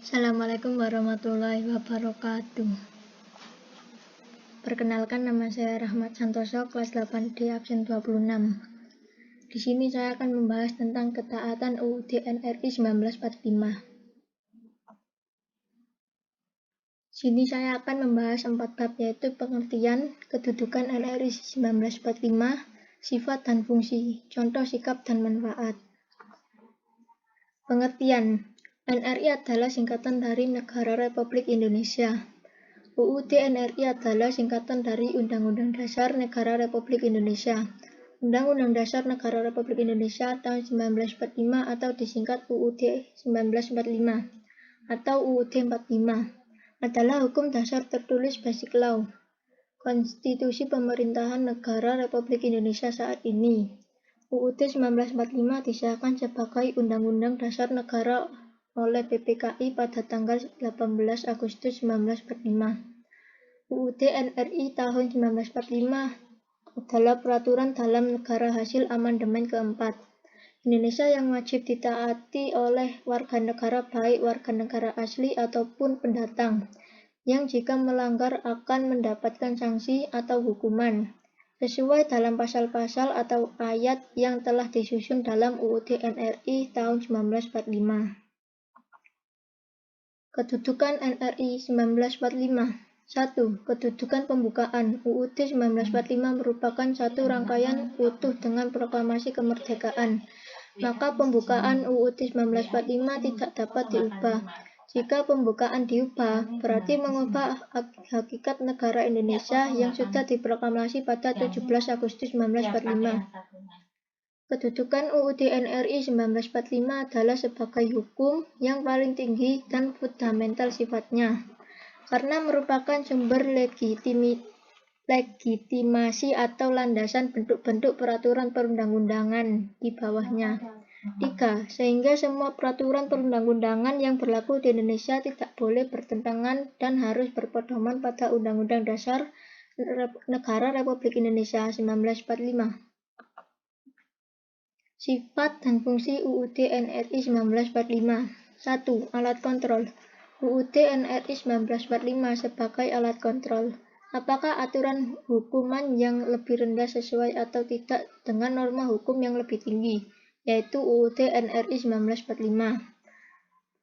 Assalamualaikum warahmatullahi wabarakatuh. Perkenalkan, nama saya Rahmat Santoso, kelas 8D, absen 26. Di sini saya akan membahas tentang ketaatan UUD NRI 1945. Sini saya akan membahas 4 bab, yaitu pengertian, kedudukan NRI 1945, sifat dan fungsi, contoh, sikap, dan manfaat. Pengertian. NRI adalah singkatan dari Negara Republik Indonesia. UUD NRI adalah singkatan dari Undang-Undang Dasar Negara Republik Indonesia. Undang-Undang Dasar Negara Republik Indonesia tahun 1945 atau disingkat UUD 1945 atau UUD 45 adalah hukum dasar tertulis Basic Law, konstitusi pemerintahan negara Republik Indonesia saat ini. UUD 1945 disahkan sebagai Undang-Undang Dasar Negara oleh PPKI pada tanggal 18 Agustus 1945. UUD NRI tahun 1945 adalah peraturan dalam negara hasil amandemen keempat. Indonesia yang wajib ditaati oleh warga negara, baik warga negara asli ataupun pendatang, yang jika melanggar akan mendapatkan sanksi atau hukuman sesuai dalam pasal-pasal atau ayat yang telah disusun dalam UUD NRI tahun 1945. Kedudukan NRI 1945. 1. Kedudukan pembukaan. UUD 1945 merupakan satu rangkaian utuh dengan proklamasi kemerdekaan. Maka pembukaan UUD 1945 tidak dapat diubah. Jika pembukaan diubah, berarti mengubah hakikat negara Indonesia yang sudah diproklamasi pada 17 Agustus 1945. Kedudukan UUD NRI 1945 adalah sebagai hukum yang paling tinggi dan fundamental sifatnya, karena merupakan sumber legitimasi atau landasan bentuk-bentuk peraturan perundang-undangan di bawahnya. 3. Sehingga semua peraturan perundang-undangan yang berlaku di Indonesia tidak boleh bertentangan dan harus berpedoman pada Undang-Undang Dasar Negara Republik Indonesia 1945. Sifat dan fungsi UUD NRI 1945. 1. Alat kontrol. UUD NRI 1945 sebagai alat kontrol. Apakah aturan hukuman yang lebih rendah sesuai atau tidak dengan norma hukum yang lebih tinggi, yaitu UUD NRI 1945.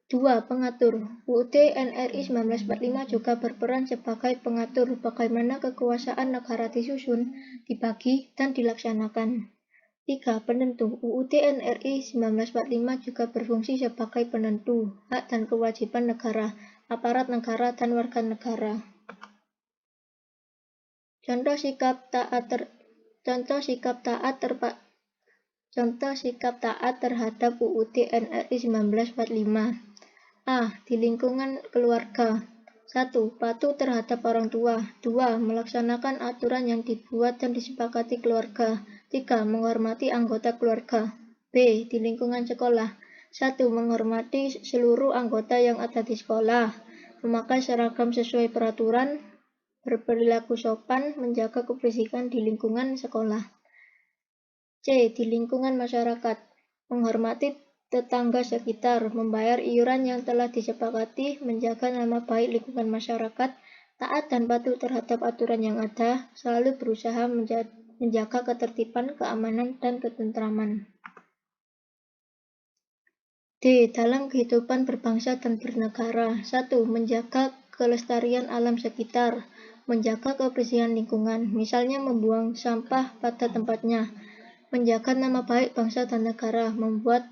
2. Pengatur. UUD NRI 1945 juga berperan sebagai pengatur bagaimana kekuasaan negara disusun, dibagi, dan dilaksanakan. 3. Penentu. UUD NRI 1945 juga berfungsi sebagai penentu hak dan kewajiban negara, aparat negara, dan warga negara. Contoh sikap taat terhadap UUD NRI 1945. A. Di lingkungan keluarga. 1. Patuh terhadap orang tua. 2. Melaksanakan aturan yang dibuat dan disepakati keluarga. 3. Menghormati anggota keluarga. B. Di lingkungan sekolah. 1. Menghormati seluruh anggota yang ada di sekolah. Memakai seragam sesuai peraturan. Berperilaku sopan. Menjaga kebersihan di lingkungan sekolah. C. Di lingkungan masyarakat. Menghormati tetangga sekitar, membayar iuran yang telah disepakati, menjaga nama baik lingkungan masyarakat, taat dan patuh terhadap aturan yang ada, selalu berusaha menjaga ketertiban, keamanan, dan ketentraman. D. Dalam kehidupan berbangsa dan bernegara. 1. Menjaga kelestarian alam sekitar, menjaga kebersihan lingkungan, misalnya membuang sampah pada tempatnya, menjaga nama baik bangsa dan negara, membuat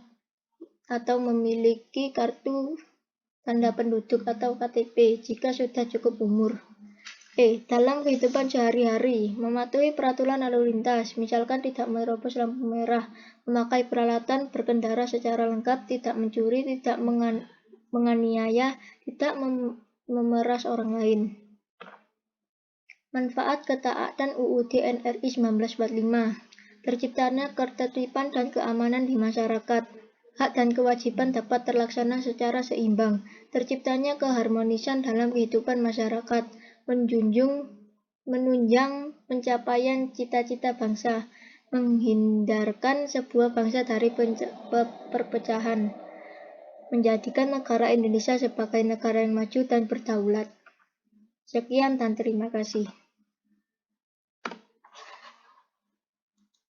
atau memiliki kartu tanda penduduk atau KTP jika sudah cukup umur. E. Dalam kehidupan sehari-hari, mematuhi peraturan lalu lintas, misalkan tidak menerobos lampu merah, memakai peralatan berkendara secara lengkap, tidak mencuri, tidak menganiaya, tidak memeras orang lain. Manfaat ketaatan UUD NRI 1945. Terciptanya ketertiban dan keamanan di masyarakat. Hak dan kewajiban dapat terlaksana secara seimbang. Terciptanya keharmonisan dalam kehidupan masyarakat. Menunjang pencapaian cita-cita bangsa. Menghindarkan sebuah bangsa dari perpecahan. menjadikan negara Indonesia sebagai negara yang maju dan berdaulat. Sekian dan terima kasih.